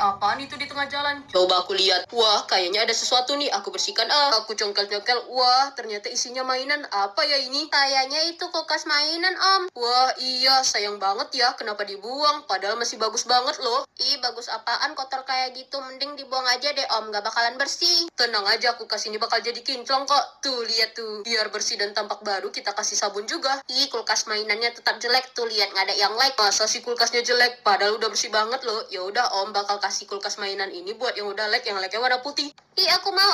apaan itu di tengah jalan? Coba aku lihat. Wah, kayaknya ada sesuatu nih. Aku bersihkan. Aku congkel-congkel. Wah, ternyata isinya mainan. Apa ya ini? Kayaknya itu kulkas mainan, Om. Wah, iya. Sayang banget ya. Kenapa dibuang? Padahal masih bagus banget loh. Ih, bagus apaan kotor kayak gitu? Mending dibuang aja deh, Om. Gak bakalan bersih. Tenang aja, kulkas ini bakal jadi kinclong kok. Tuh, lihat tuh. Biar bersih dan tampak baru, kita kasih sabun juga. Ih, kulkas mainannya tetap jelek. Tuh, lihat nggak ada yang like. Masa sih kulkasnya jelek? Padahal udah bersih banget loh. Ya udah, Om bakal kasih kulkas mainan ini buat yang udah like, yang like-nya warna putih. Ih, aku mau.